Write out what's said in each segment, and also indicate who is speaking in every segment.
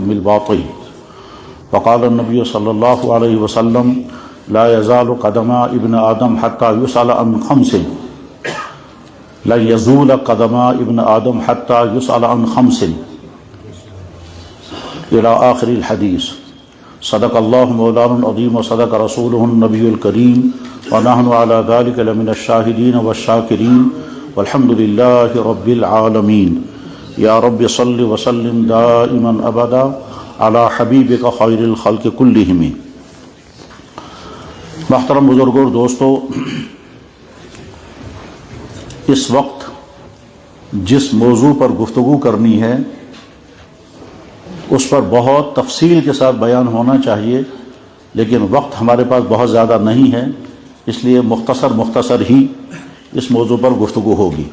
Speaker 1: العلم الباطل وقال النبي صلى الله عليه وسلم لا يزال قدم ابن آدم حتى يسأل عن خمس لا يزول قدم ابن آدم حتى يسأل عن خمس إلى آخر الحديث. صدق الله مولانا العظيم وصدق رسوله النبي الكريم ونحن على ذلك لمن الشاهدين والشاكرين والحمد لله رب العالمين. يا رب صل وسلم دائما أبدا على حبيبك خير الخلق كلهم. محترم بزرگوں اور دوستو، اس وقت جس موضوع پر گفتگو کرنی ہے اس پر بہت تفصیل کے ساتھ بیان ہونا چاہیے، لیکن وقت ہمارے پاس بہت زیادہ نہیں ہے، اس لیے مختصر ہی اس موضوع پر گفتگو ہوگی.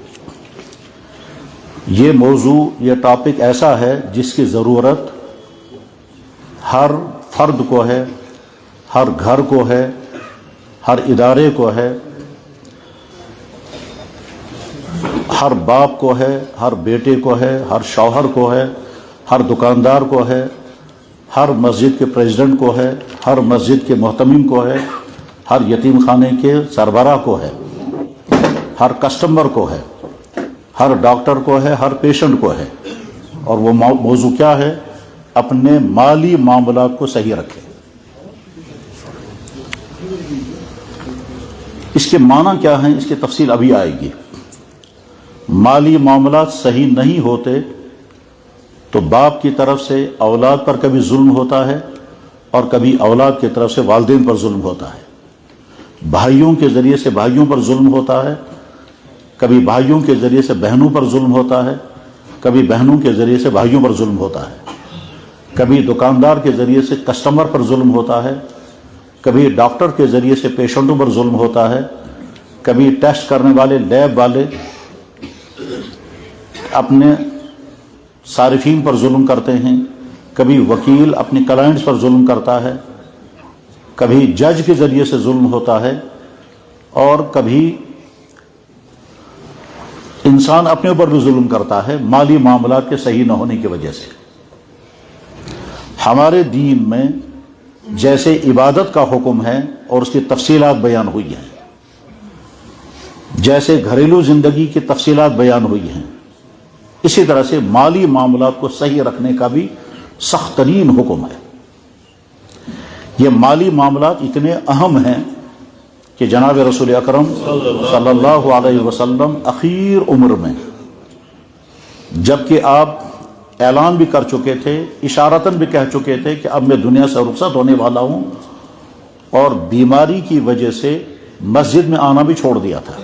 Speaker 1: یہ موضوع، یہ ٹاپک ایسا ہے جس کی ضرورت ہر فرد کو ہے، ہر گھر کو ہے، ہر ادارے کو ہے، ہر باپ کو ہے، ہر بیٹے کو ہے، ہر شوہر کو ہے، ہر دکاندار کو ہے، ہر مسجد کے پریزیڈنٹ کو ہے، ہر مسجد کے محتمم کو ہے، ہر یتیم خانے کے سربراہ کو ہے، ہر کسٹمر کو ہے، ہر ڈاکٹر کو ہے، ہر پیشنٹ کو ہے. اور وہ موضوع کیا ہے؟ اپنے مالی معاملات کو صحیح رکھیں. اس کے معنی کیا ہیں؟ اس کی تفصیل ابھی آئے گی. مالی معاملات صحیح نہیں ہوتے تو باپ کی طرف سے اولاد پر کبھی ظلم ہوتا ہے اور کبھی اولاد کی طرف سے والدین پر ظلم ہوتا ہے. بھائیوں کے ذریعے سے بھائیوں پر ظلم ہوتا ہے، کبھی بھائیوں کے ذریعے سے بہنوں پر ظلم ہوتا ہے، کبھی بہنوں کے ذریعے سے بھائیوں پر ظلم ہوتا ہے، کبھی دکاندار کے ذریعے سے کسٹمر پر ظلم ہوتا ہے، کبھی ڈاکٹر کے ذریعے سے پیشنٹوں پر ظلم ہوتا ہے، کبھی ٹیسٹ کرنے والے لیب والے اپنے صارفین پر ظلم کرتے ہیں، کبھی وکیل اپنے کلائنٹس پر ظلم کرتا ہے، کبھی جج کے ذریعے سے ظلم ہوتا ہے، اور کبھی انسان اپنے اوپر بھی ظلم کرتا ہے مالی معاملات کے صحیح نہ ہونے کی وجہ سے. ہمارے دین میں جیسے عبادت کا حکم ہے اور اس کی تفصیلات بیان ہوئی ہیں، جیسے گھریلو زندگی کی تفصیلات بیان ہوئی ہیں، اسی طرح سے مالی معاملات کو صحیح رکھنے کا بھی سخت ترین حکم ہے. یہ مالی معاملات اتنے اہم ہیں کہ جناب رسول اکرم صلی اللہ علیہ وسلم اخیر عمر میں، جبکہ آپ اعلان بھی کر چکے تھے، اشارتاً بھی کہہ چکے تھے کہ اب میں دنیا سے رخصت ہونے والا ہوں، اور بیماری کی وجہ سے مسجد میں آنا بھی چھوڑ دیا تھا.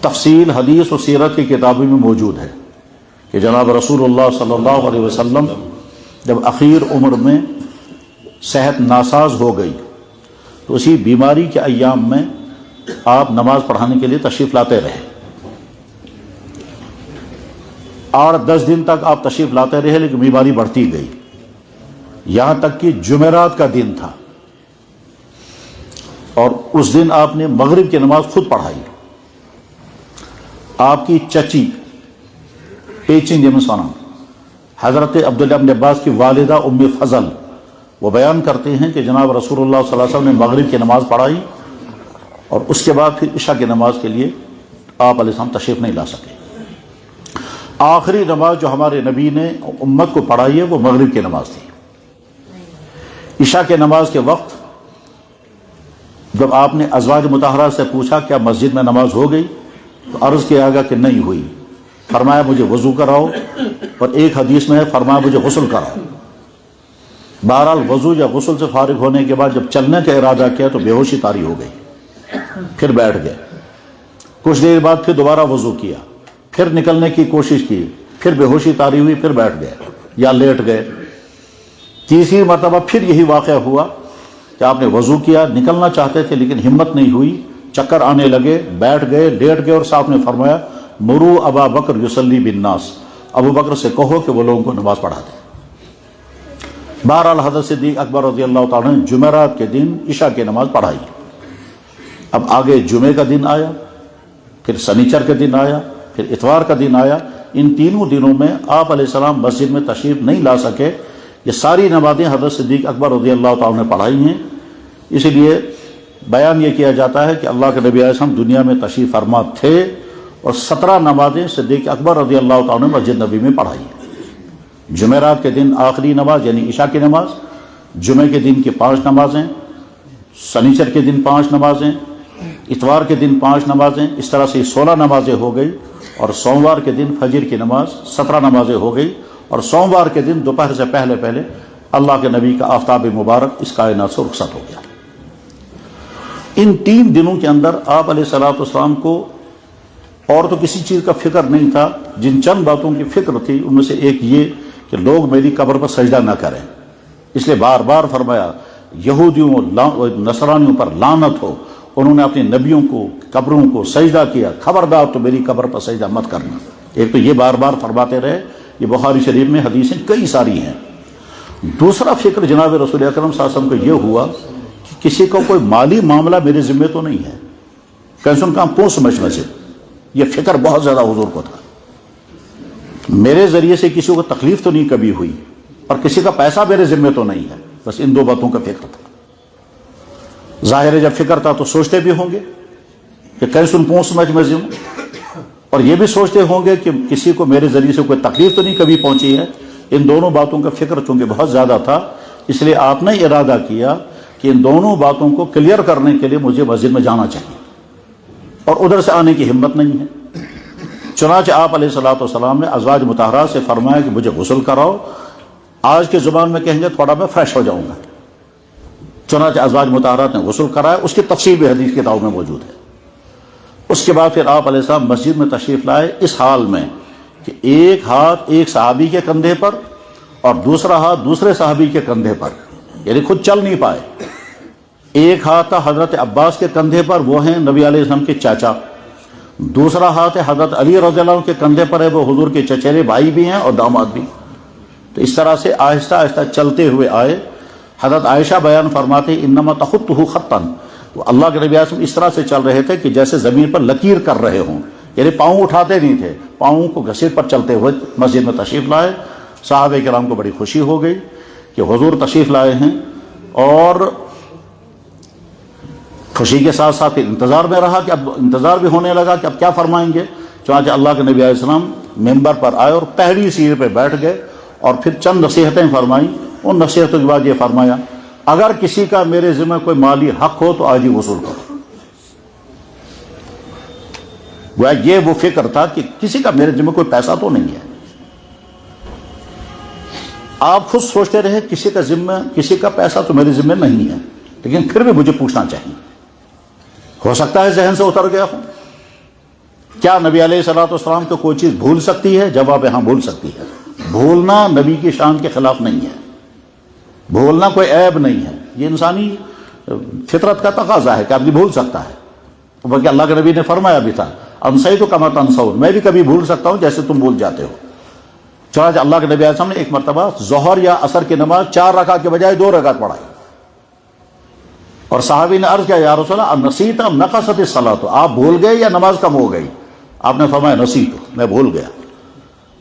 Speaker 1: تفصیل حدیث و سیرت کی کتابوں میں موجود ہے کہ جناب رسول اللہ صلی اللہ علیہ وسلم جب اخیر عمر میں صحت ناساز ہو گئی تو اسی بیماری کے ایام میں آپ نماز پڑھانے کے لیے تشریف لاتے رہے. 8-10 دن تک آپ تشریف لاتے رہے، لیکن بیماری بڑھتی گئی، یہاں تک کہ جمعرات کا دن تھا اور اس دن آپ نے مغرب کی نماز خود پڑھائی. آپ کی چچی پیچنگ مسانہ حضرت عبداللہ بن عباس کی والدہ ام فضل، وہ بیان کرتے ہیں کہ جناب رسول اللہ صلی اللہ علیہ وسلم نے مغرب کی نماز پڑھائی اور اس کے بعد پھر عشاء کی نماز کے لیے آپ علیہ السلام تشریف نہیں لا سکے. آخری نماز جو ہمارے نبی نے امت کو پڑھائی ہے وہ مغرب کی نماز تھی. عشاء کے نماز کے وقت جب آپ نے ازواج مطہرات سے پوچھا کیا مسجد میں نماز ہو گئی، تو عرض کیا گیا کہ نہیں ہوئی. فرمایا مجھے وضو کراؤ، اور ایک حدیث میں ہے فرمایا مجھے غسل کراؤ. بہرحال وضو یا غسل سے فارغ ہونے کے بعد جب چلنے کا ارادہ کیا تو بے ہوشی طاری ہو گئی، پھر بیٹھ گئے. کچھ دیر بعد پھر دوبارہ وضو کیا، پھر نکلنے کی کوشش کی، پھر بے ہوشی طاری ہوئی، پھر بیٹھ گئے یا لیٹ گئے. تیسری مرتبہ پھر یہی واقعہ ہوا کہ آپ نے وضو کیا، نکلنا چاہتے تھے لیکن ہمت نہیں ہوئی، چکر آنے لگے، بیٹھ گئے، لیٹ گئے، اور صاحب نے فرمایا مرو ابا بکر یصلی بالناس، ابو بکر سے کہو کہ وہ لوگوں کو نماز پڑھا دیں. بہرحال حضرت صدیق اکبر رضی اللہ تعالیٰ نے جمعرات کے دن عشاء کی نماز پڑھائی. اب آگے جمعے کا دن آیا، پھر سنیچر کا دن آیا، پھر اتوار کا دن آیا، ان تینوں دنوں میں آپ علیہ السلام مسجد میں تشریف نہیں لا سکے. یہ ساری نمازیں حضرت صدیق اکبر رضی اللہ تعالیٰ نے پڑھائی ہیں. اسی لیے بیان یہ کیا جاتا ہے کہ اللہ کے نبی علیہ السلام دنیا میں تشریف فرما تھے اور 17 نمازیں صدیق اکبر رضی اللہ تعالیٰ نے مسجد نبی میں پڑھائی ہیں. جمعرات کے دن آخری نماز یعنی عشاء کی نماز، جمعے کے دن کی 5 نمازیں، سنیچر کے دن 5 نمازیں، اتوار کے دن 5 نمازیں، اس طرح سے 16 نمازیں ہو گئی. اور سوموار کے دن فجر کی نماز 17 نمازیں ہو گئی. اور سوموار کے دن دوپہر سے پہلے پہلے اللہ کے نبی کا آفتاب مبارک اس کائنات سے رخصت ہو گیا. ان 3 دنوں کے اندر آپ علیہ الصلوۃ والسلام کو اور تو کسی چیز کا فکر نہیں تھا. جن چند باتوں کی فکر تھی ان میں سے ایک یہ کہ لوگ میری قبر پر سجدہ نہ کریں. اس لیے بار بار فرمایا یہودیوں نصرانیوں پر لعنت ہو، انہوں نے اپنے نبیوں کو قبروں کو سجدہ کیا، خبردار تو میری قبر پر سجدہ مت کرنا. ایک تو یہ بار بار فرماتے رہے. یہ بخاری شریف میں حدیثیں کئی ساری ہیں. دوسرا فکر جناب رسول اکرم صلی اللہ علیہ وسلم کو یہ ہوا کہ کسی کو کوئی مالی معاملہ میرے ذمے تو نہیں ہے، کیسے کام پوچھ سمجھ میں سے. یہ فکر بہت زیادہ حضور کو تھا. میرے ذریعے سے کسی کو تکلیف تو نہیں کبھی ہوئی اور کسی کا پیسہ میرے ذمے تو نہیں ہے. بس ان 2 باتوں کا فکر تھا. ظاہر ہے جب فکر تھا تو سوچتے بھی ہوں گے کہ کیسے پوچھ سمجھ میں ذمہ، اور یہ بھی سوچتے ہوں گے کہ کسی کو میرے ذریعے سے کوئی تکلیف تو نہیں کبھی پہنچی ہے. ان دونوں باتوں کا فکر چونکہ بہت زیادہ تھا، اس لیے آپ نے ارادہ کیا کہ ان دونوں باتوں کو کلیئر کرنے کے لیے مجھے مسجد میں جانا چاہیے اور ادھر سے آنے کی ہمت نہیں ہے. چنانچہ آپ علیہ الصلوۃ والسلام نے ازواج مطہرات سے فرمایا کہ مجھے غسل کراؤ. آج کے زبان میں کہیں گے تھوڑا میں فریش ہو جاؤں گا. چنانچہ ازواج مطہرات نے غسل کرایا. اس کی تفصیل بھی حدیث کتابوں میں موجود ہے. اس کے بعد پھر آپ علیہ السلام مسجد میں تشریف لائے اس حال میں کہ ایک ہاتھ ایک صحابی کے کندھے پر اور دوسرا ہاتھ دوسرے صحابی کے کندھے پر، یعنی خود چل نہیں پائے. ایک ہاتھ تھا حضرت عباس کے کندھے پر، وہ ہیں نبی علیہ السلام کے چاچا. دوسرا ہاتھ ہے حضرت علی رضی اللہ عنہ کے کندھے پر ہے، وہ حضور کے چچیرے بھائی بھی ہیں اور داماد بھی. تو اس طرح سے آہستہ آہستہ چلتے ہوئے آئے. حضرت عائشہ بیان فرماتے انما تخطہ خطا، تو اللہ کے نبی اعظم اس طرح سے چل رہے تھے کہ جیسے زمین پر لکیر کر رہے ہوں، یعنی پاؤں اٹھاتے نہیں تھے، پاؤں کو گھسیٹ پر چلتے ہوئے مسجد میں تشریف لائے. صحابہ کرام کو بڑی خوشی ہو گئی کہ حضور تشریف لائے ہیں، اور خوشی کے ساتھ ساتھ انتظار میں رہا کہ اب انتظار بھی ہونے لگا کہ اب کیا فرمائیں گے. چنانچہ اللہ کے نبی علیہ السلام ممبر پر آئے اور پہلی سیڑھی پہ بیٹھ گئے اور پھر چند نصیحتیں فرمائیں. ان نصیحتوں کے بعد یہ فرمایا اگر کسی کا میرے ذمہ کوئی مالی حق ہو تو آج ہی وصول کرو. یہ وہ فکر تھا کہ کسی کا میرے ذمہ کوئی پیسہ تو نہیں ہے. آپ خود سوچتے رہے کسی کا ذمہ کسی کا پیسہ تو میرے ذمہ نہیں ہے، لیکن پھر بھی مجھے پوچھنا چاہیے. ہو سکتا ہے ذہن سے اتر گیا ہو. کیا نبی علیہ الصلوۃ والسلام کو کوئی چیز بھول سکتی ہے؟ جواب ہاں بھول سکتی ہے. بھولنا نبی کی شان کے خلاف نہیں ہے، بھولنا کوئی عیب نہیں ہے. یہ انسانی فطرت کا تقاضا ہے کہ آدمی بھول سکتا ہے. بلکہ اللہ کے نبی نے فرمایا بھی تھا انسیت کما تنسون، میں بھی کبھی بھول سکتا ہوں جیسے تم بھول جاتے ہو. چنانچہ اللہ کے نبی علیہ السلام نے ایک مرتبہ ظہر یا عصر کی نماز 4 رکعت کے بجائے 2 رکعت پڑھائی، اور صحابی نے عرض کیا یا رسول اللہ نسیت ام نقصت الصلاۃ، آپ بھول گئے یا نماز کم ہو گئی؟ آپ نے فرمایا نسیت، میں بھول گیا.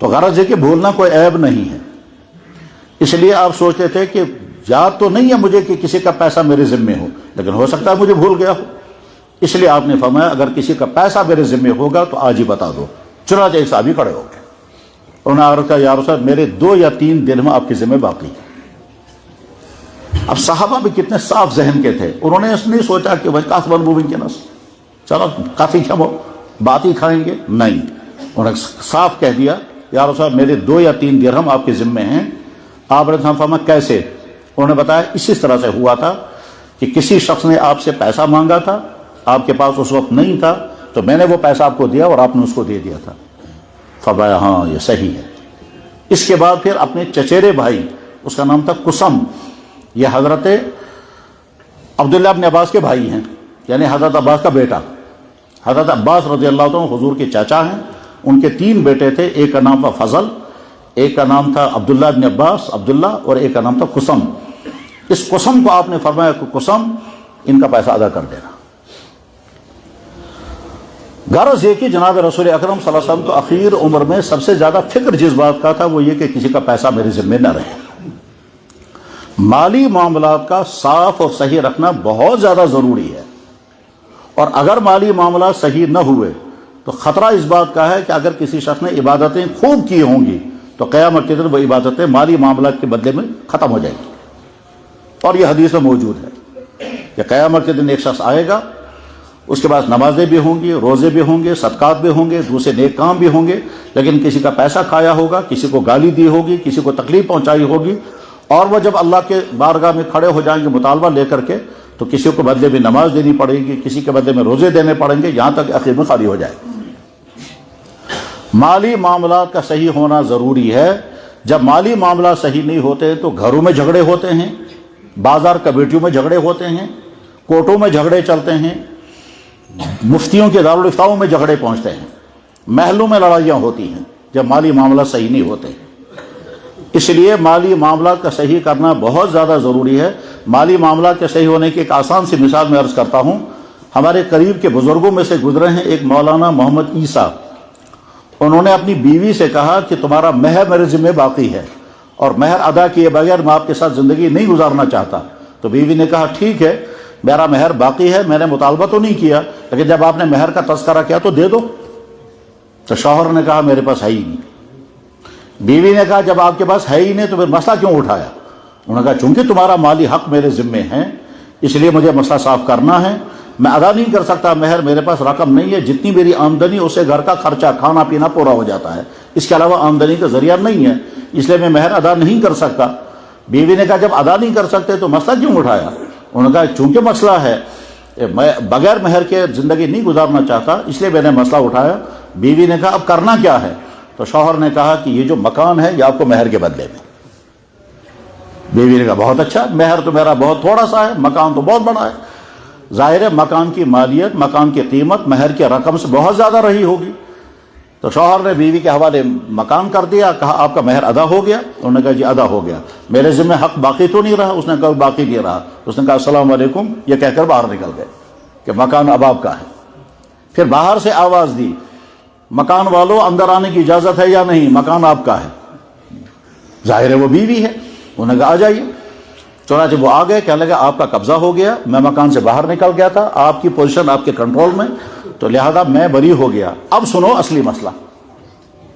Speaker 1: تو غرض ہے کہ بھولنا کوئی عیب نہیں ہے. اس لیے آپ سوچتے تھے کہ یاد تو نہیں ہے مجھے کہ کسی کا پیسہ میرے ذمے ہو، لیکن ہو سکتا ہے مجھے بھول گیا ہو. اس لیے آپ نے فرمایا اگر کسی کا پیسہ میرے ذمے ہوگا تو آج ہی بتا دو. چنانچہ ایک صحابی کھڑے ہو گئے. انہوں نے عرض کیا یا رسول اللہ میرے 2 یا 3 درہم آپ کے ذمہ باقی ہیں. اب صحابہ بھی کتنے صاف ذہن کے تھے. انہوں نے اس نہیں سوچا کہ بھائی کاس بن مومن کے نس چلو کافی کھمو بات ہی کھائیں گے، نہیں. انہوں نے صاف کہہ دیا یا رسول اللہ میرے 2 یا 3 درہم آپ کے ذمے ہیں. آپ نے فرمایا کیسے؟ انہوں نے بتایا اسی طرح سے ہوا تھا کہ کسی شخص نے آپ سے پیسہ مانگا تھا، آپ کے پاس اس وقت نہیں تھا، تو میں نے وہ پیسہ آپ کو دیا اور آپ نے اس کو دے دیا تھا. فرمایا ہاں یہ صحیح ہے. اس کے بعد پھر اپنے چچیرے بھائی، اس کا نام تھا قسم، یہ حضرت عبداللہ ابن عباس کے بھائی ہیں، یعنی حضرت عباس کا بیٹا. حضرت عباس رضی اللہ عنہ حضور کے چاچا ہیں. ان کے 3 بیٹے تھے، ایک کا نام تھا فضل، ایک کا نام تھا عبداللہ ابن عباس عبداللہ، اور ایک کا نام تھا قسم. اس قسم کو آپ نے فرمایا کہ قسم ان کا پیسہ ادا کر دینا. غرض یہ کہ جناب رسول اکرم صلی اللہ علیہ وسلم کو اخیر عمر میں سب سے زیادہ فکر جس بات کا تھا وہ یہ کہ کسی کا پیسہ میرے ذمے نہ رہے. مالی معاملات کا صاف اور صحیح رکھنا بہت زیادہ ضروری ہے، اور اگر مالی معاملات صحیح نہ ہوئے تو خطرہ اس بات کا ہے کہ اگر کسی شخص نے عبادتیں خوب کی ہوں گی تو قیامت کے دن وہ عبادتیں مالی معاملات کے بدلے میں ختم ہو جائیں گی. اور یہ حدیث میں موجود ہے کہ قیامت کے دن ایک شخص آئے گا، اس کے پاس نمازیں بھی ہوں گی، روزے بھی ہوں گے، صدقات بھی ہوں گے، دوسرے نیک کام بھی ہوں گے، لیکن کسی کا پیسہ کھایا ہوگا، کسی کو گالی دی ہوگی، کسی کو تکلیف پہنچائی ہوگی، اور وہ جب اللہ کے بارگاہ میں کھڑے ہو جائیں گے مطالبہ لے کر کے تو کسی کو بدلے میں نماز دینی پڑے گی، کسی کے بدلے میں روزے دینے پڑیں گے، یہاں تک آخر میں خالی ہو جائے. مالی معاملات کا صحیح ہونا ضروری ہے. جب مالی معاملات صحیح نہیں ہوتے تو گھروں میں جھگڑے ہوتے ہیں، بازار کمیٹیوں میں جھگڑے ہوتے ہیں، کورٹوں میں جھگڑے چلتے ہیں، مفتیوں کے دارالفتاؤں میں جھگڑے پہنچتے ہیں، محلوں میں لڑائیاں ہوتی ہیں جب مالی معاملات صحیح نہیں ہوتے. اس لیے مالی معاملات کا صحیح کرنا بہت زیادہ ضروری ہے. مالی معاملات کے صحیح ہونے کی ایک آسان سی مثال میں عرض کرتا ہوں. ہمارے قریب کے بزرگوں میں سے گزرے ہیں ایک مولانا محمد عیسیٰ. انہوں نے اپنی بیوی سے کہا کہ تمہارا مہر میرے ذمہ باقی ہے اور مہر ادا کیے بغیر میں آپ کے ساتھ زندگی نہیں گزارنا چاہتا. تو بیوی نے کہا ٹھیک ہے میرا مہر باقی ہے، میں نے مطالبہ تو نہیں کیا، لیکن جب آپ نے مہر کا تذکرہ کیا تو دے دو. تو شوہر نے کہا میرے پاس ہے ہی نہیں. بیوی نے کہا جب آپ کے پاس ہے ہی نہیں تو پھر مسئلہ کیوں اٹھایا؟ انہوں نے کہا چونکہ تمہارا مالی حق میرے ذمے ہیں اس لیے مجھے مسئلہ صاف کرنا ہے. میں ادا نہیں کر سکتا مہر، میرے پاس رقم نہیں ہے، جتنی میری آمدنی اس سے گھر کا خرچہ کھانا پینا پورا ہو جاتا ہے، اس کے علاوہ آمدنی کا ذریعہ نہیں ہے، اس لیے میں مہر ادا نہیں کر سکتا. بیوی نے کہا جب ادا نہیں کر سکتے تو مسئلہ کیوں اٹھایا؟ انہوں نے کہا چونکہ مسئلہ ہے میں بغیر مہر کے زندگی نہیں گزارنا چاہتا اس لیے میں نے مسئلہ اٹھایا. بیوی نے کہا اب کرنا کیا ہے؟ تو شوہر نے کہا کہ یہ جو مکان ہے یہ آپ کو مہر کے بدلے میں. بیوی نے کہا بہت اچھا، مہر تو میرا بہت تھوڑا سا ہے، مکان تو بہت بڑا ہے. ظاہر ہے مکان کی مالیت، مکان کی قیمت مہر کی رقم سے بہت زیادہ رہی ہوگی. تو شوہر نے بیوی کے حوالے مکان کر دیا، کہا آپ کا مہر ادا ہو گیا؟ انہوں نے کہا جی ادا ہو گیا. میرے ذمہ حق باقی تو نہیں رہا؟ اس نے کہا باقی نہیں رہا. اس نے کہا السلام علیکم یہ کہہ کر باہر نکل گئے کہ مکان اب آپ کا ہے. پھر باہر سے آواز دی مکان والوں اندر آنے کی اجازت ہے یا نہیں؟ مکان آپ کا ہے. ظاہر ہے وہ بیوی ہے. انہوں نے کہا آ جائیے. چنانچہ وہ آ گئے، کہنے لگا آپ کا قبضہ ہو گیا، میں مکان سے باہر نکل گیا تھا، آپ کی پوزیشن آپ کے کنٹرول میں، تو لہذا میں بری ہو گیا. اب سنو اصلی مسئلہ.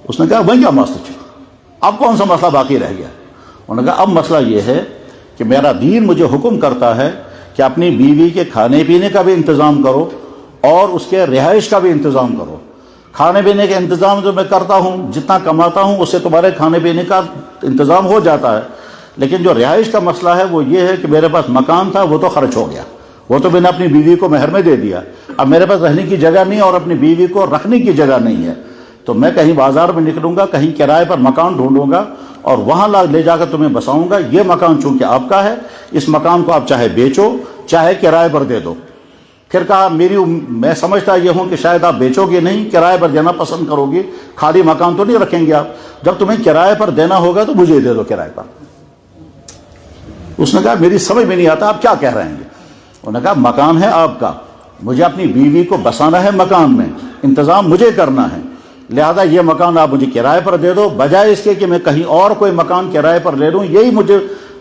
Speaker 1: اس نے کہا وہی کیا مسئلہ، اب کون سا مسئلہ باقی رہ گیا؟ انہوں نے کہا اب مسئلہ یہ ہے کہ میرا دین مجھے حکم کرتا ہے کہ اپنی بیوی کے کھانے پینے کا بھی انتظام کرو اور اس کے رہائش کا بھی انتظام کرو. کھانے پینے کا انتظام جو میں کرتا ہوں، جتنا کماتا ہوں اس سے تمہارے کھانے پینے کا انتظام ہو جاتا ہے، لیکن جو رہائش کا مسئلہ ہے وہ یہ ہے کہ میرے پاس مکان تھا وہ تو خرچ ہو گیا، وہ تو میں نے اپنی بیوی کو مہر میں دے دیا. اب میرے پاس رہنے کی جگہ نہیں اور اپنی بیوی کو رکھنے کی جگہ نہیں ہے، تو میں کہیں بازار میں نکلوں گا، کہیں کرائے پر مکان ڈھونڈوں گا اور وہاں لے جا کر تمہیں بساؤں گا. یہ مکان چونکہ آپ کا ہے، اس مکان کو آپ چاہے بیچو چاہے کرائے پر دے دو. پھر کہا میں سمجھتا یہ ہوں کہ شاید آپ بیچو گے نہیں، کرائے پر دینا پسند کرو گے، خالی مکان تو نہیں رکھیں گے آپ. جب تمہیں کرائے پر دینا ہوگا تو مجھے دے دو کرائے پر. اس نے کہا میری سمجھ میں نہیں آتا آپ کیا کہہ رہے ہیں. انہوں نے کہا مکان ہے آپ کا، مجھے اپنی بیوی کو بسانا ہے مکان میں، انتظام مجھے کرنا ہے، لہذا یہ مکان آپ مجھے کرائے پر دے دو، بجائے اس کے کہ میں کہیں اور کوئی مکان کرائے پر لے لوں. یہی مجھے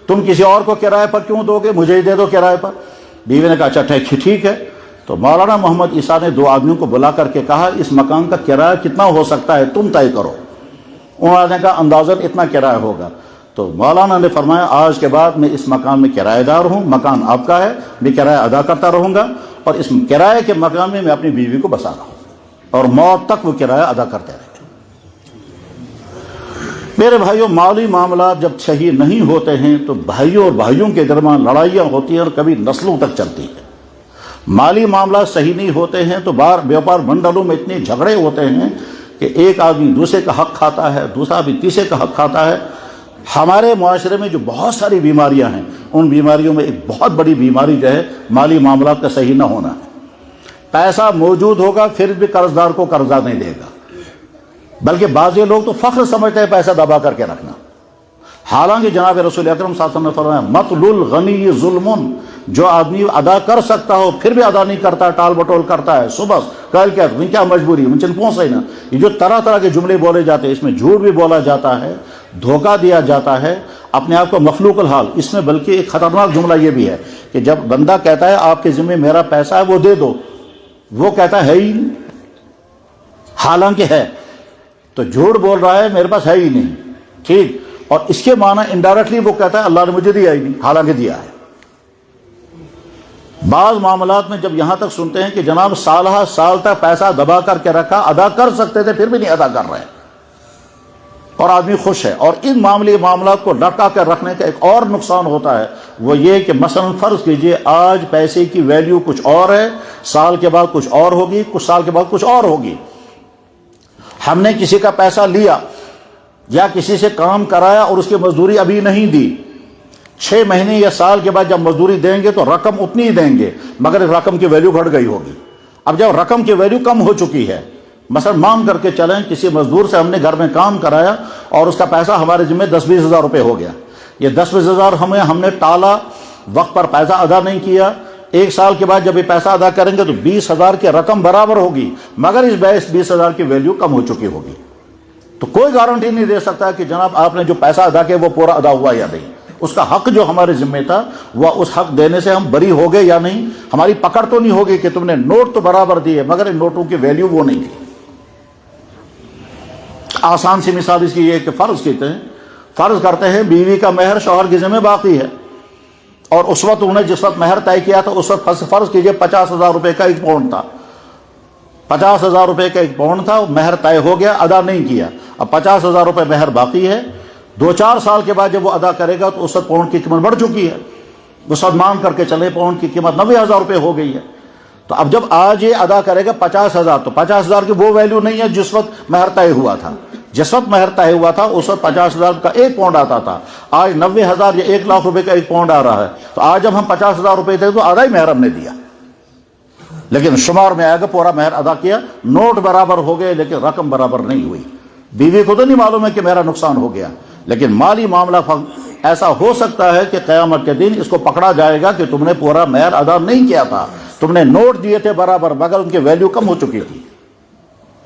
Speaker 1: تم کسی اور کو کرائے پر کیوں دو گے، مجھے ہی دے دو کرائے پر. بیوی نے کہا اچھا ٹھیک ہے. تو مولانا محمد عیسیٰ نے دو آدمیوں کو بلا کر کے کہا اس مکان کا کرایہ کتنا ہو سکتا ہے تم طے کرو. انہوں نے کہا اندازاً اتنا کرایہ ہوگا. تو مولانا نے فرمایا آج کے بعد میں اس مکان میں کرایہ دار ہوں، مکان آپ کا ہے، میں کرایہ ادا کرتا رہوں گا اور اس کرایہ کے مکان میں اپنی بیوی کو بسا رہا ہوں اور موت تک وہ کرایہ ادا کرتے رہے. میرے بھائیوں مالی معاملات جب صحیح نہیں ہوتے ہیں تو بھائیوں اور بھائیوں کے درمیان لڑائیاں ہوتی ہیں اور کبھی نسلوں تک چلتی ہیں. مالی معاملات صحیح نہیں ہوتے ہیں تو بیوپار منڈلوں میں اتنے جھگڑے ہوتے ہیں کہ ایک آدمی دوسرے کا حق کھاتا ہے، دوسرا بھی تیسرے کا حق کھاتا ہے. ہمارے معاشرے میں جو بہت ساری بیماریاں ہیں ان بیماریوں میں ایک بہت بڑی بیماری جو ہے مالی معاملات کا صحیح نہ ہونا ہے. پیسہ موجود ہوگا پھر بھی قرض دار کو قرضہ نہیں دے گا، بلکہ بعض لوگ تو فخر سمجھتے ہیں پیسہ دبا کر کے رکھنا. حالانکہ جناب رسول اکرم صلی اللہ علیہ وسلم نے فرمایا مطل الغنی ظلم، جو آدمی ادا کر سکتا ہو پھر بھی ادا نہیں کرتا، ٹال بٹول کرتا ہے، صبح کل کیا مجبوری من چن پہنچے نا، یہ جو طرح طرح کے جملے بولے جاتے ہیں، اس میں جھوٹ بھی بولا جاتا ہے، دھوکہ دیا جاتا ہے، اپنے آپ کو مخلوق الحال۔ اس میں بلکہ ایک خطرناک جملہ یہ بھی ہے کہ جب بندہ کہتا ہے آپ کے ذمہ میرا پیسہ ہے وہ دے دو، وہ کہتا ہے ہی نہیں، حالانکہ ہے، تو جھوٹ بول رہا ہے میرے پاس ہے ہی نہیں، ٹھیک، اور اس کے معنی انڈائریکٹلی وہ کہتا ہے اللہ نے مجھے دیا ہی نہیں، حالانکہ دیا ہے۔ بعض معاملات میں جب یہاں تک سنتے ہیں کہ جناب سال تک پیسہ دبا کر کے رکھا، ادا کر سکتے تھے پھر بھی نہیں ادا کر رہے ہیں، اور آدمی خوش ہے۔ اور ان معاملات کو لٹکا کر رکھنے کا ایک اور نقصان ہوتا ہے، وہ یہ کہ مثلا فرض کیجئے آج پیسے کی ویلیو کچھ اور ہے، سال کے بعد کچھ اور ہوگی، کچھ سال کے بعد کچھ اور ہوگی۔ ہم نے کسی کا پیسہ لیا یا کسی سے کام کرایا اور اس کی مزدوری ابھی نہیں دی، 6 مہینے یا سال کے بعد جب مزدوری دیں گے تو رقم اتنی ہی دیں گے، مگر اس رقم کی ویلیو گھٹ گئی ہوگی۔ اب جب رقم کی ویلیو کم ہو چکی ہے، مثلا مان کر کے چلیں کسی مزدور سے ہم نے گھر میں کام کرایا اور اس کا پیسہ ہمارے ذمہ 10-20 ہزار روپے ہو گیا، یہ 10-20 ہزار ہم نے ٹالا، وقت پر پیسہ ادا نہیں کیا، 1 سال کے بعد جب یہ پیسہ ادا کریں گے تو 20 ہزار کی رقم برابر ہوگی، مگر اس 20 ہزار کی ویلیو کم ہو چکی ہوگی۔ تو کوئی گارنٹی نہیں دے سکتا کہ جناب آپ نے جو پیسہ ادا کیا وہ پورا ادا ہوا یا نہیں، اس کا حق جو ہمارے ذمہ تھا وہ اس حق دینے سے ہم بری ہو گئے یا نہیں، ہماری پکڑ تو نہیں ہوگی کہ تم نے نوٹ تو برابر دیے مگر ان نوٹوں کی ویلیو وہ نہیں تھی۔ آسان سی مثال اس کی یہ کہ فرض کرتے ہیں بیوی کا مہر شوہر کی ذمہ باقی ہے، اور اس وقت انہوں نے جس وقت مہر طے کیا تھا اس وقت فرض کیجئے 50,000 روپے کا 1 پاؤنڈ تھا، 50,000 روپے کا 1 پاؤنڈ تھا، مہر طے ہو گیا، ادا نہیں کیا، اب 50,000 روپے مہر باقی ہے، 2-4 سال کے بعد جب وہ ادا کرے گا تو اس وقت پاؤنڈ کی قیمت بڑھ چکی ہے، اس وقت مان کر کے چلے پاؤنڈ کی قیمت 90,000 روپے ہو گئی ہے۔ تو اب جب آج یہ ادا کرے گا 50,000 تو 50,000 کی وہ ویلیو نہیں ہے جس وقت مہر طے ہوا تھا، جس وقت مہر طے ہوا تھا اس وقت 50,000 کا 1 پاؤنڈ آتا تھا، آج 90,000 یا 1 لاکھ روپے کا 1 پاؤنڈ آ رہا ہے، تو آج جب ہم 50,000 روپے تھے تو آدھا ہی مہر ہم نے دیا، لیکن شمار میں آئے گا پورا مہر ادا کیا، نوٹ برابر ہو گئے لیکن رقم برابر نہیں ہوئی۔ بیوی کو تو نہیں معلوم ہے کہ میرا نقصان ہو گیا، لیکن مالی معاملہ ایسا ہو سکتا ہے کہ قیامت کے دن اس کو پکڑا جائے گا کہ تم نے پورا مہر ادا نہیں کیا تھا، تم نے نوٹ دیے تھے برابر مگر ان کی ویلیو کم ہو چکی تھی۔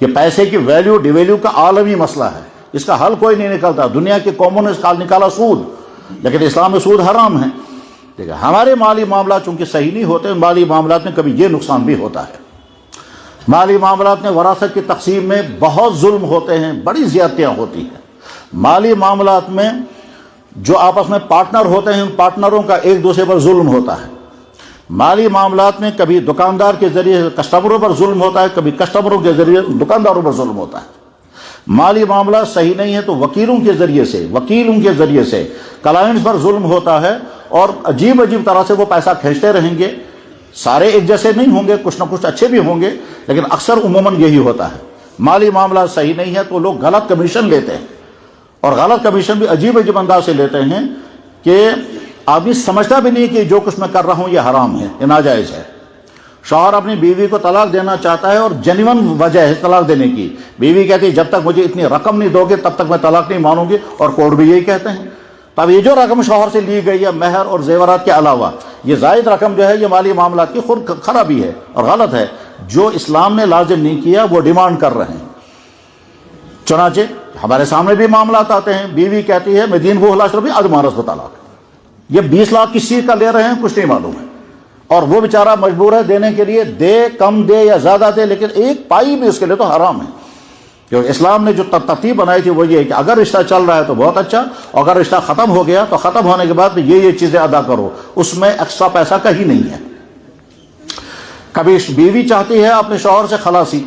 Speaker 1: یہ پیسے کی ویلیو ڈی ویلیو کا عالمی مسئلہ ہے، اس کا حل کوئی نہیں نکلتا۔ دنیا کی قوموں نے اس کا نکالا سود، لیکن اسلام میں سود حرام ہے۔ دیکھیں ہمارے مالی معاملات چونکہ صحیح نہیں ہوتے، مالی معاملات میں کبھی یہ نقصان بھی ہوتا ہے۔ مالی معاملات میں وراثت کی تقسیم میں بہت ظلم ہوتے ہیں، بڑی زیادتیاں ہوتی ہیں۔ مالی معاملات میں جو آپس میں پارٹنر ہوتے ہیں ان پارٹنروں کا ایک دوسرے پر ظلم ہوتا ہے۔ مالی معاملات میں کبھی دکاندار کے ذریعے کسٹمروں پر ظلم ہوتا ہے، کبھی کسٹمروں کے ذریعے دکانداروں پر ظلم ہوتا ہے۔ مالی معاملات صحیح نہیں ہے تو وکیلوں کے ذریعے سے کلائنٹس پر ظلم ہوتا ہے، اور عجیب طرح سے وہ پیسہ کھینچتے رہیں گے۔ سارے ایک جیسے نہیں ہوں گے، کچھ نہ کچھ اچھے بھی ہوں گے، لیکن اکثر عموماً یہی ہوتا ہے۔ مالی معاملات صحیح نہیں ہے تو لوگ غلط کمیشن لیتے ہیں، اور غلط کمیشن بھی عجیب انداز سے لیتے ہیں کہ آدمی سمجھتا بھی نہیں کہ جو کچھ میں کر رہا ہوں یہ حرام ہے، یہ ناجائز ہے۔ شوہر اپنی بیوی کو طلاق دینا چاہتا ہے اور جینون وجہ ہے طلاق دینے کی، بیوی کہتی ہے جب تک مجھے اتنی رقم نہیں دو گے تب تک میں طلاق نہیں مانوں گی، اور کورٹ بھی یہی کہتے ہیں۔ تب یہ جو رقم شوہر سے لی گئی ہے مہر اور زیورات کے علاوہ، یہ زائد رقم جو ہے یہ مالی معاملات کی خود خرابی ہے اور غلط ہے۔ جو اسلام نے لازم نہیں کیا وہ ڈیمانڈ کر رہے ہیں۔ چنانچہ ہمارے سامنے بھی معاملات آتے ہیں، بیوی کہتی ہے میں 3 لاکھ روپے ادمارس کو طلاق، یہ 20 لاکھ کس چیز کا لے رہے ہیں کچھ نہیں معلوم ہے، اور وہ بیچارہ مجبور ہے دینے کے لیے، دے کم دے یا زیادہ دے، لیکن ایک پائی بھی اس کے لیے تو حرام ہے۔ کیونکہ اسلام نے جو ترتیب بنائی تھی وہ یہ ہے کہ اگر رشتہ چل رہا ہے تو بہت اچھا، اور اگر رشتہ ختم ہو گیا تو ختم ہونے کے بعد یہ چیزیں ادا کرو، اس میں ایکسٹرا پیسہ کہیں نہیں ہے۔ کبھی بیوی چاہتی ہے اپنے شوہر سے خلاصی،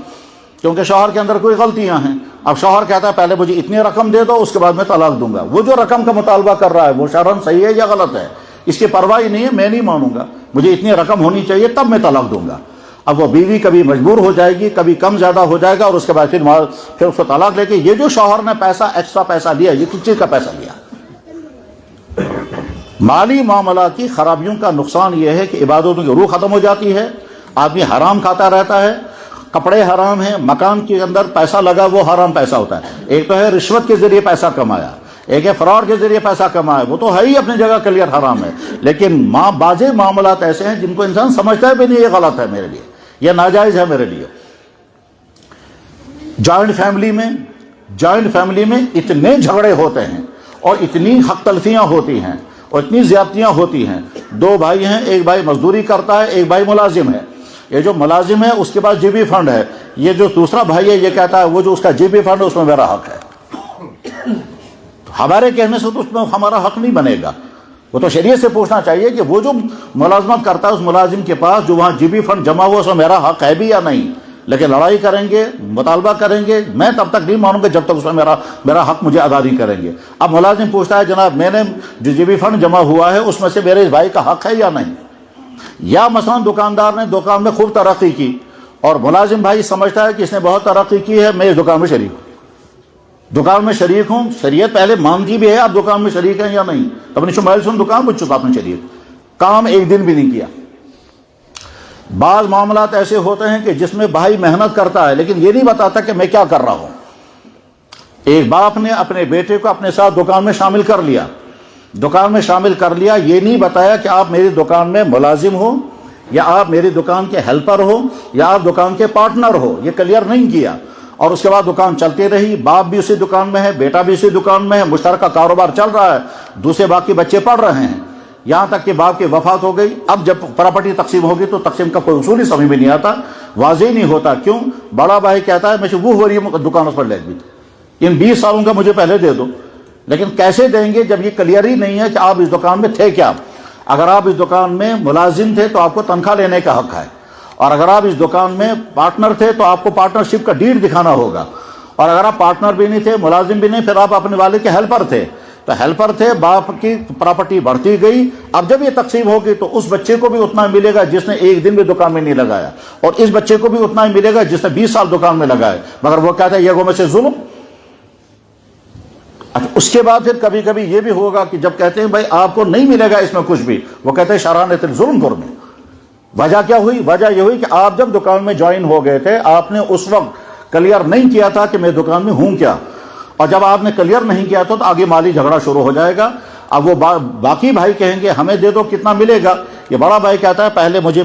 Speaker 1: کیونکہ شوہر کے اندر کوئی غلطیاں ہیں، اب شوہر کہتا ہے پہلے مجھے اتنی رقم دے دو اس کے بعد میں طلاق دوں گا۔ وہ جو رقم کا مطالبہ کر رہا ہے وہ شرعاً صحیح ہے یا غلط ہے، اس کی پرواہ نہیں ہے، میں نہیں مانوں گا، مجھے اتنی رقم ہونی چاہیے تب میں طلاق دوں گا۔ اب وہ بیوی کبھی مجبور ہو جائے گی، کبھی کم زیادہ ہو جائے گا، اور اس کے بعد پھر اس کو طلاق لے کے یہ جو شوہر نے پیسہ ایکسٹرا پیسہ لیا یہ کس چیز کا پیسہ لیا؟ مالی معاملات کی خرابیوں کا نقصان یہ ہے کہ عبادتوں کی روح ختم ہو جاتی ہے، آدمی حرام کھاتا رہتا ہے، کپڑے حرام ہیں، مکان کے اندر پیسہ لگا وہ حرام پیسہ ہوتا ہے۔ ایک تو ہے رشوت کے ذریعے پیسہ کمایا، ایک ہے فراڈ کے ذریعے پیسہ کمائے، وہ تو ہے ہی اپنی جگہ کلیئر حرام ہے، لیکن بعض معاملات ایسے ہیں جن کو انسان سمجھتا ہے بھی نہیں یہ غلط ہے میرے لیے، یہ ناجائز ہے میرے لیے۔ جوائنٹ فیملی میں اتنے جھگڑے ہوتے ہیں اور اتنی حق تلفیاں ہوتی ہیں اور اتنی زیادتیاں ہوتی ہیں۔ دو بھائی ہیں، ایک بھائی مزدوری کرتا ہے، ایک بھائی ملازم ہے۔ یہ جو ملازم ہے اس کے پاس جی بی فنڈ ہے، یہ جو دوسرا بھائی ہے یہ کہتا ہے وہ جو اس کا جی بی فنڈ ہے اس میں میرا حق ہے۔ ہمارے کہنے سے تو اس میں ہمارا حق نہیں بنے گا، وہ تو شریعت سے پوچھنا چاہیے کہ وہ جو ملازمت کرتا ہے اس ملازم کے پاس جو وہاں جی بی فنڈ جمع ہوا اس میں میرا حق ہے بھی یا نہیں۔ لیکن لڑائی کریں گے، مطالبہ کریں گے، میں تب تک نہیں مانوں گا جب تک اس میں میرا حق مجھے ادا نہیں کریں گے۔ اب ملازم پوچھتا ہے جناب میں نے جو جی بی فنڈ جمع ہوا ہے اس میں سے میرے اس بھائی کا حق ہے یا نہیں۔ یا مثلا دکاندار نے دکان میں خوب ترقی کی اور ملازم بھائی سمجھتا ہے کہ اس نے بہت ترقی کی ہے، میں اس دکان میں شریک ہوں۔ شریعت پہلے مانتی بھی ہے آپ دکان میں شریک ہیں یا نہیں، اپنی شمائل سن دکان بچ چکا اپنے شریک، کام ایک دن بھی نہیں کیا۔ بعض معاملات ایسے ہوتے ہیں کہ جس میں بھائی محنت کرتا ہے لیکن یہ نہیں بتاتا کہ میں کیا کر رہا ہوں۔ ایک باپ نے اپنے بیٹے کو اپنے ساتھ دکان میں شامل کر لیا، یہ نہیں بتایا کہ آپ میری دکان میں ملازم ہو یا آپ میری دکان کے ہیلپر ہو یا آپ دکان کے پارٹنر ہو، یہ کلیئر نہیں کیا۔ اور اس کے بعد دکان چلتی رہی، باپ بھی اسی دکان میں ہے، بیٹا بھی اسی دکان میں ہے، مشترکہ کاروبار چل رہا ہے، دوسرے باقی بچے پڑھ رہے ہیں، یہاں تک کہ باپ کی وفات ہو گئی۔ اب جب پراپرٹی تقسیم ہوگی تو تقسیم کا کوئی اصول ہی سمجھ میں نہیں آتا، واضح نہیں ہوتا۔ کیوں؟ بڑا بھائی کہتا ہے میں وہ ہو رہی دکان اس پر لے بھی ان 20 سالوں کا مجھے پہلے دے دو، لیکن کیسے دیں گے جب یہ کلیئر ہی نہیں ہے کہ آپ اس دکان میں تھے کیا۔ اگر آپ اس دکان میں ملازم تھے تو آپ کو تنخواہ لینے کا حق ہے، اور اگر آپ اس دکان میں پارٹنر تھے تو آپ کو پارٹنرشپ کا ڈیڈ دکھانا ہوگا، اور اگر آپ پارٹنر بھی نہیں تھے، ملازم بھی نہیں، پھر آپ اپنے والد کے ہیلپر تھے، تو ہیلپر تھے، باپ کی پراپرٹی بڑھتی گئی۔ اب جب یہ تقسیم ہوگی تو اس بچے کو بھی اتنا ملے گا جس نے ایک دن بھی دکان میں نہیں لگایا، اور اس بچے کو بھی اتنا ہی ملے گا جس نے 20 سال دکان میں لگائے، مگر وہ کہتا ہے یہ گو میں سے ظلم۔ اس کے بعد پھر کبھی کبھی یہ بھی ہوگا کہ جب کہتے ہیں بھائی آپ کو نہیں ملے گا اس میں کچھ بھی، وہ کہتے ہیں شرانت الظلم کرنے۔ وجہ کیا ہوئی؟ وجہ یہ ہوئی کہ آپ جب دکان میں جوائن ہو گئے تھے آپ نے اس وقت کلیئر نہیں کیا تھا کہ میں دکان میں ہوں کیا، اور جب آپ نے کلیئر نہیں کیا تو آگے مالی جھگڑا شروع ہو جائے گا۔ اب وہ باقی بھائی کہیں گے ہمیں دے دو، کتنا ملے گا؟ یہ بڑا بھائی کہتا ہے پہلے مجھے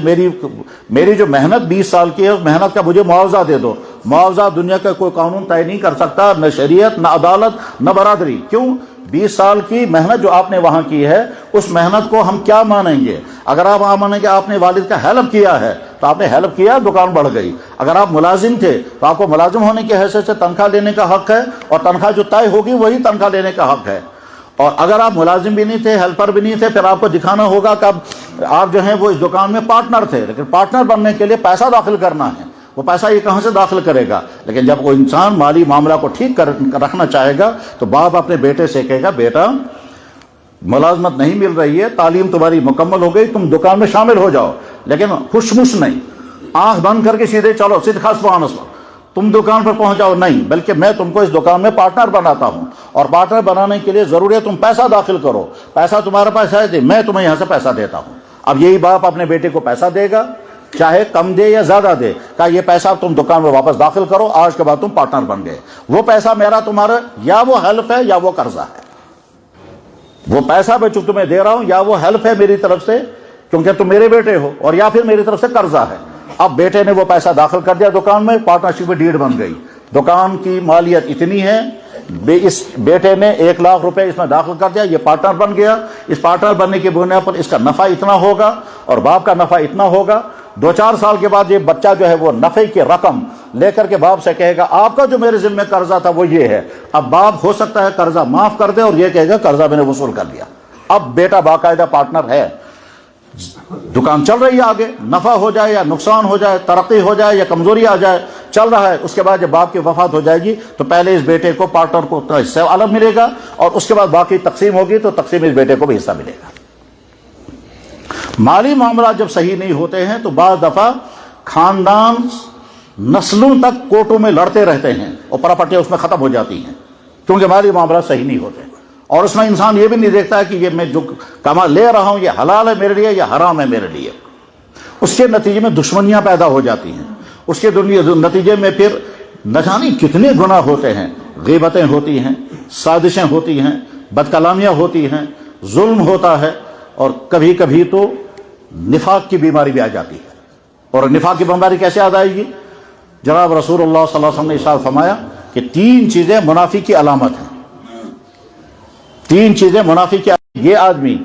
Speaker 1: میری جو محنت 20 سال کی ہے اس محنت کا مجھے معاوضہ دے دو۔ معاوضہ دنیا کا کوئی قانون طے نہیں کر سکتا، نہ شریعت، نہ عدالت، نہ برادری۔ کیوں؟ 20 سال کی محنت جو آپ نے وہاں کی ہے اس محنت کو ہم کیا مانیں گے؟ اگر آپ مانیں گے آپ نے والد کا ہیلپ کیا ہے تو آپ نے ہیلپ کیا، دکان بڑھ گئی۔ اگر آپ ملازم تھے تو آپ کو ملازم ہونے کی حیثیت سے تنخواہ لینے کا حق ہے، اور تنخواہ جو طے ہوگی وہی تنخواہ لینے کا حق ہے۔ اور اگر آپ ملازم بھی نہیں تھے، ہیلپر بھی نہیں تھے، پھر آپ کو دکھانا ہوگا کہ آپ جو ہیں وہ اس دکان میں پارٹنر تھے، لیکن پارٹنر بننے کے لیے پیسہ داخل کرنا ہے، وہ پیسہ یہ کہاں سے داخل کرے گا؟ لیکن جب کوئی انسان مالی معاملہ کو ٹھیک رکھنا چاہے گا تو باپ اپنے بیٹے سے کہے گا بیٹا ملازمت نہیں مل رہی ہے، تعلیم تمہاری مکمل ہو گئی، تم دکان میں شامل ہو جاؤ، لیکن خوشمش نہیں، آنکھ بند کر کے سیدھے چلو، سیدھ خاص تم دکان پر پہنچ جاؤ نہیں، بلکہ میں تم کو اس دکان میں پارٹنر بناتا ہوں، اور پارٹنر بنانے کے لیے ضروری ہے تم پیسہ داخل کرو، پیسہ تمہارے پاس ہے، میں تمہیں یہاں سے پیسہ دیتا ہوں۔ اب یہی باپ اپنے بیٹے کو پیسہ دے گا، چاہے کم دے یا زیادہ دے، کہا یہ پیسہ تم دکان میں واپس داخل کرو، آج کے بعد تم پارٹنر بن گئے۔ وہ پیسہ میرا تمہارا یا وہ ہیلپ ہے یا وہ قرضہ ہے، وہ پیسہ میں جو تمہیں دے رہا ہوں یا وہ ہیلپ ہے میری طرف سے کیونکہ تم میرے بیٹے ہو، اور یا پھر میری طرف سے قرضہ ہے۔ اب بیٹے نے وہ پیسہ داخل کر دیا دکان میں، پارٹنرشپ میں ڈیڈ بن گئی، دکان کی مالیت اتنی ہے، اس بیٹے نے 1 لاکھ روپے اس میں داخل کر دیا، یہ پارٹنر بن گیا، اس پارٹنر بننے کی بنیاد پر اس کا نفع اتنا ہوگا اور باپ کا نفع اتنا ہوگا۔ 2-4 سال کے بعد یہ بچہ جو ہے وہ نفع کی رقم لے کر کے باپ سے کہے گا آپ کا جو میرے ذمہ قرضہ تھا وہ یہ ہے۔ اب باپ ہو سکتا ہے قرضہ معاف کر دے اور یہ کہے گا قرضہ میں نے وصول کر لیا۔ اب بیٹا باقاعدہ پارٹنر ہے، دکان چل رہی ہے، آگے نفع ہو جائے یا نقصان ہو جائے، ترقی ہو جائے یا کمزوری آ جائے، چل رہا ہے۔ اس کے بعد جب باپ کی وفات ہو جائے گی تو پہلے اس بیٹے کو پارٹنر کو حصہ الگ ملے گا، اور اس کے بعد باقی تقسیم ہوگی تو تقسیم اس بیٹے کو بھی حصہ ملے گا۔ مالی معاملات جب صحیح نہیں ہوتے ہیں تو بعض دفعہ خاندان نسلوں تک کورٹوں میں لڑتے رہتے ہیں اور پراپرٹیاں اس میں ختم ہو جاتی ہیں کیونکہ مالی معاملات صحیح نہیں ہوتے، اور اس میں انسان یہ بھی نہیں دیکھتا ہے کہ یہ میں جو کما لے رہا ہوں یہ حلال ہے میرے لیے یا حرام ہے میرے لیے۔ اس کے نتیجے میں دشمنیاں پیدا ہو جاتی ہیں، اس کے نتیجے میں پھر نہ جانے کتنے گناہ ہوتے ہیں، غیبتیں ہوتی ہیں، سازشیں ہوتی ہیں، بد کلامیاں ہوتی ہیں، ظلم ہوتا ہے، اور کبھی کبھی تو نفاق کی بیماری بھی آ جاتی ہے۔ اور نفاق کی بیماری کیسے آ جائے گی؟ جناب رسول اللہ صلی اللہ علیہ وسلم نے ارشاد فرمایا کہ 3 چیزیں منافق کی علامت ہیں، 3 چیزیں منافق کی علامت۔ یہ آدمی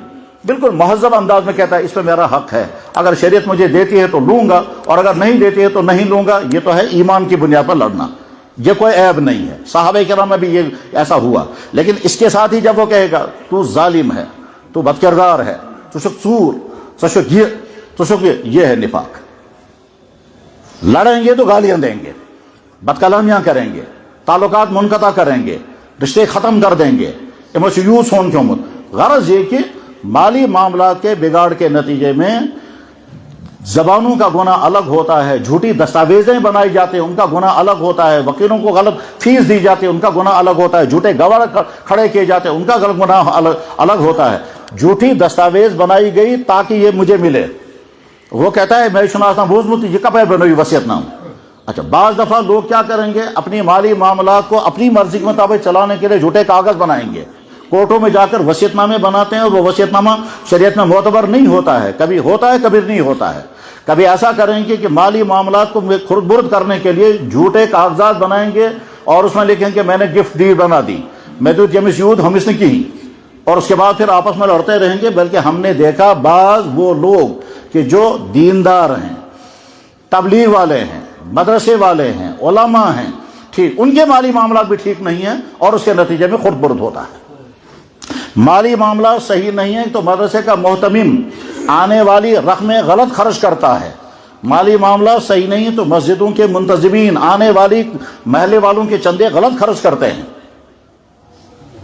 Speaker 1: بالکل مہذب انداز میں کہتا ہے اس پہ میرا حق ہے، اگر شریعت مجھے دیتی ہے تو لوں گا، اور اگر نہیں دیتی ہے تو نہیں لوں گا، یہ تو ہے ایمان کی بنیاد پر لڑنا، یہ کوئی عیب نہیں ہے۔ صحابہ کرام میں بھی یہ ایسا ہوا، لیکن اس کے ساتھ ہی جب وہ کہے گا تو ظالم ہے، تو بد کردار ہے، تو سور، یہ ہے نفاق۔ لڑیں گے تو گالیاں دیں گے، بد کلامیاں کریں گے، تعلقات منقطع کریں گے، رشتے ختم کر دیں گے، یوز ہون کیوں مت۔ غرض یہ کہ مالی معاملات کے بگاڑ کے نتیجے میں زبانوں کا گناہ الگ ہوتا ہے، جھوٹی دستاویزیں بنائی جاتی ہیں ان کا گناہ الگ ہوتا ہے، وکیلوں کو غلط فیس دی جاتی ہے ان کا گناہ الگ ہوتا ہے، جھوٹے گواہ کھڑے کیے جاتے ہیں ان کا گناہ الگ ہوتا ہے۔ جھوٹی دستاویز بنائی گئی تاکہ یہ مجھے ملے، وہ کہتا ہے میں شناسنا بوزمت یہ کب ہے بنوی وصیت نام۔ اچھا، بعض دفعہ لوگ کیا کریں گے، اپنی مالی معاملات کو اپنی مرضی کے مطابق چلانے کے لیے جھوٹے کاغذ بنائیں گے، کورٹوں میں جا کر وصیت نامے بناتے ہیں، اور وہ وصیت نامہ شریعت میں معتبر نہیں ہوتا ہے، کبھی ہوتا ہے کبھی نہیں ہوتا ہے۔ کبھی ایسا کریں گے کہ مالی معاملات کو خرد برد کرنے کے لیے جھوٹے کاغذات بنائیں گے، اور اس میں لکھیں کہ میں نے گفٹ ڈیڈ بنا دی، میں تو جمس یود ہم اس نے کی، اور اس کے بعد پھر آپس میں لڑتے رہیں گے۔ بلکہ ہم نے دیکھا بعض وہ لوگ کہ جو دیندار ہیں، تبلیغ والے ہیں، مدرسے والے ہیں، علماء ہیں، ٹھیک، ان کے مالی معاملات بھی ٹھیک نہیں ہیں، اور اس کے نتیجے میں خرد برد ہوتا ہے۔ مالی معاملات صحیح نہیں ہیں تو مدرسے کا محتمم آنے والی رقمیں غلط خرچ کرتا ہے، مالی معاملات صحیح نہیں ہیں تو مسجدوں کے منتظمین آنے والی محلے والوں کے چندے غلط خرچ کرتے ہیں۔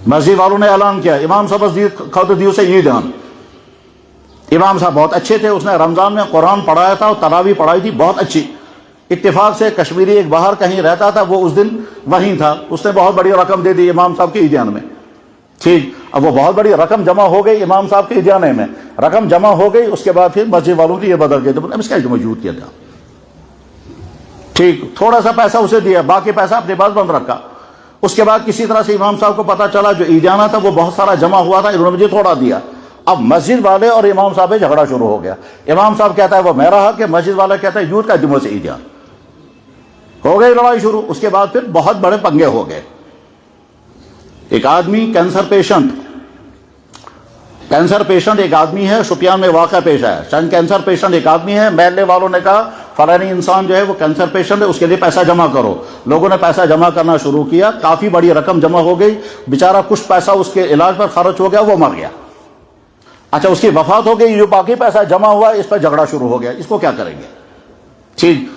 Speaker 1: مسجد والوں نے اعلان کیا امام صاحب دیو سے عید آن، امام صاحب بہت اچھے تھے، اس نے رمضان میں قرآن پڑھایا تھا اور تراویح پڑھائی تھی بہت اچھی، اتفاق سے کشمیری ایک باہر کہیں رہتا تھا، وہ اس دن وہیں تھا، اس نے بہت بڑی رقم دے دی امام صاحب کی عیدیان میں، ٹھیک، اب وہ بہت بڑی رقم جمع ہو گئی امام صاحب کے عیدیانے میں، رقم جمع ہو گئی، اس کے بعد پھر مسجد والوں کی یہ بدل گئے، تو اس کا موجود کیا تھا، ٹھیک، تھوڑا سا پیسہ اسے دیا، باقی پیسہ اپنے پاس بند رکھا۔ اس کے بعد کسی طرح سے امام صاحب کو پتا چلا جو عیدیانہ تھا وہ بہت سارا جمع ہوا تھا، انہوں نے مجھے تھوڑا دیا۔ اب مسجد والے اور امام صاحب میں جھگڑا شروع ہو گیا، امام صاحب کہتا ہے وہ میرا حق ہے، مسجد والا کہتا ہے یوت کا جمعہ سے عیدیان، ہو گئی لڑائی شروع۔ اس کے بعد پھر بہت بڑے پنگے ہو گئے۔ ایک آدمی کینسر پیشنٹ ایک آدمی ہے، شوپیان میں واقع پیش آیا، کینسر پیشنٹ ایک آدمی ہے، محلے والوں نے کہا فلانی انسان جو ہے وہ کینسر پیشنٹ ہے، اس کے لیے پیسہ جمع کرو۔ لوگوں نے پیسہ جمع کرنا شروع کیا، کافی بڑی رقم جمع ہو گئی، بیچارہ کچھ پیسہ اس کے علاج پر خرچ ہو گیا، وہ مر گیا۔ اچھا، اس کی وفات ہو گئی، جو باقی پیسہ جمع ہوا اس پر جھگڑا شروع ہو گیا، اس کو کیا کریں گے؟ ٹھیک،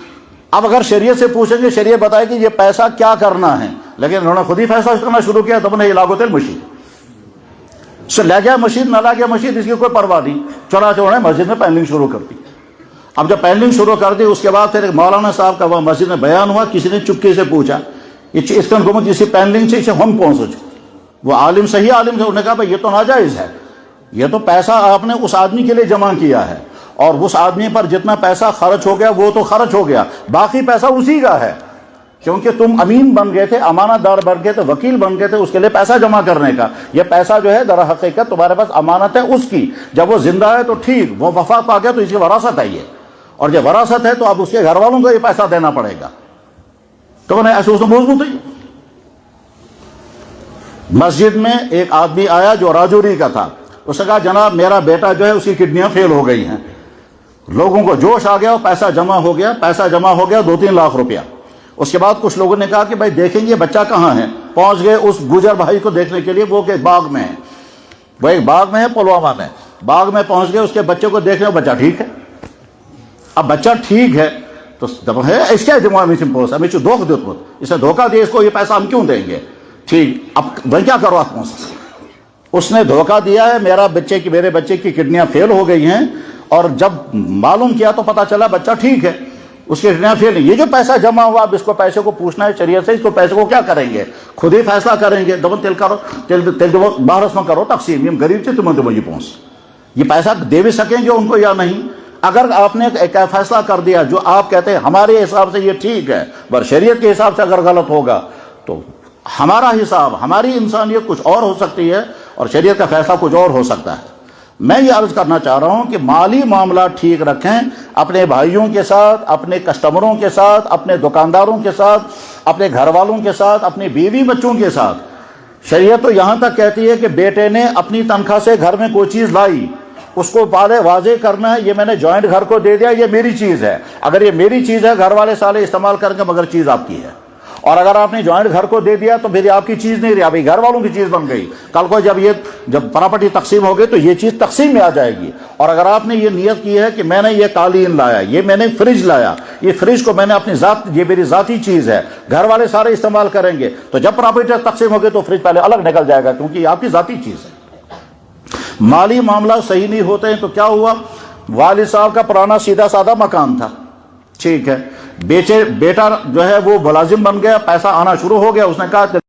Speaker 1: اب اگر شریعت سے پوچھیں گے، شریعت بتائے کہ یہ پیسہ کیا کرنا ہے، لیکن انہوں نے خود ہی فیصلہ کرنا شروع کیا، تب نے لاگو تل مشید سے لے گیا مسجد، نہ لے گیا مسجد، اس کی کوئی پرواہ نہیں، چنانچہ انہوں نے مسجد میں پینلنگ شروع کر دی۔ اب جب پینلنگ شروع کر دی، اس کے بعد پھر ایک مولانا صاحب کا وہاں مسجد میں بیان ہوا، کسی نے چپکے سے پوچھا اس کا حکومت اسی پینلنگ سے اسے ہم پہنچ، وہ عالم صحیح عالم سے، انہوں نے کہا بھائی یہ تو ناجائز ہے، یہ تو پیسہ آپ نے اس آدمی کے لیے جمع کیا ہے، اور اس آدمی پر جتنا پیسہ خرچ ہو گیا وہ تو خرچ ہو گیا، باقی پیسہ اسی کا ہے، کیونکہ تم امین بن گئے تھے، امانت دار بن گئے تھے، وکیل بن گئے تھے اس کے لیے پیسہ جمع کرنے کا، یہ پیسہ جو ہے در حقیقت تمہارے پاس امانت ہے اس کی، جب وہ زندہ ہے تو ٹھیک، وہ وفات پا گیا تو اس کی وراثت ہے یہ، اور جب وراثت ہے تو اب اس کے گھر والوں کو یہ پیسہ دینا پڑے گا۔ تو میں ایسے اس میں موضوع تھی، مسجد میں ایک آدمی آیا جو راجوری کا تھا، اس نے کہا جناب میرا بیٹا جو ہے اس کی کڈنیاں فیل ہو گئی ہیں، لوگوں کو جوش آ گیا، پیسہ جمع ہو گیا 2-3 لاکھ روپیہ۔ اس کے بعد کچھ لوگوں نے کہا کہ بھائی دیکھیں گے بچہ کہاں ہے، پہنچ گئے اس گجر بھائی کو دیکھنے کے لیے، وہ کہ باغ میں ہے، وہ ایک باغ میں ہے پلوامہ میں، باغ میں پہنچ گئے، اس کے بچے کو دیکھنے، بچہ ٹھیک ہے۔ اب بچہ ٹھیک ہے تو اس کیا دماغ میں سمپوس ہمیں دھوکہ دیت اس نے دھوکہ دیا، اس کو یہ پیسہ ہم کیوں دیں گے، ٹھیک، اب وہ کیا کرو آپ اس نے دھوکہ دیا ہے، میرے بچے کی کڈنیاں فیل ہو گئی ہیں، اور جب معلوم کیا تو پتا چلا بچہ ٹھیک ہے، اس کی کڈنیاں فیل نہیں، یہ جو پیسہ جمع ہوا اب اس کو پیسے کو پوچھنا ہے شریعت سے، اس کو پیسے کو کیا کریں گے، خود ہی فیصلہ کریں گے، دبن تل کرو تل باہرس میں کرو تقسیم، یہ غریب سے تمہیں یہ پہنچ، یہ پیسہ دے بھی سکیں گے ان کو یا نہیں۔ اگر آپ نے ایک فیصلہ کر دیا جو آپ کہتے ہیں ہمارے حساب سے یہ ٹھیک ہے، پر شریعت کے حساب سے اگر غلط ہوگا تو ہمارا حساب، ہماری انسانیت کچھ اور ہو سکتی ہے، اور شریعت کا فیصلہ کچھ اور ہو سکتا ہے۔ میں یہ عرض کرنا چاہ رہا ہوں کہ مالی معاملات ٹھیک رکھیں، اپنے بھائیوں کے ساتھ، اپنے کسٹمروں کے ساتھ، اپنے دکانداروں کے ساتھ، اپنے گھر والوں کے ساتھ، اپنی بیوی بچوں کے ساتھ۔ شریعت تو یہاں تک کہتی ہے کہ بیٹے نے اپنی تنخواہ سے گھر میں کوئی چیز لائی، اس کو پہلے واضح کرنا ہے یہ میں نے جوائنٹ گھر کو دے دیا، یہ میری چیز ہے۔ اگر یہ میری چیز ہے گھر والے سالے استعمال کریں گے مگر چیز آپ کی ہے، اور اگر آپ نے جوائنٹ گھر کو دے دیا تو پھر یہ آپ کی چیز نہیں رہی، آپ گھر والوں کی چیز بن گئی۔ کل کو جب پراپرٹی تقسیم ہوگی تو یہ چیز تقسیم میں آ جائے گی۔ اور اگر آپ نے یہ نیت کی ہے کہ میں نے یہ قالین لایا، یہ میں نے فریج لایا، یہ فریج کو میں نے اپنی یہ میری ذاتی چیز ہے، گھر والے سارے استعمال کریں گے، تو جب پراپرٹی تقسیم ہوگی تو فریج پہلے الگ نکل جائے گا، کیونکہ یہ آپ کی ذاتی چیز ہے۔ مالی معاملات صحیح نہیں ہوتے ہیں تو کیا ہوا؟ والد صاحب کا پرانا سیدھا سادہ مکان تھا، ٹھیک ہے، بیٹا جو ہے وہ ملازم بن گیا، پیسہ آنا شروع ہو گیا، اس نے کہا کہ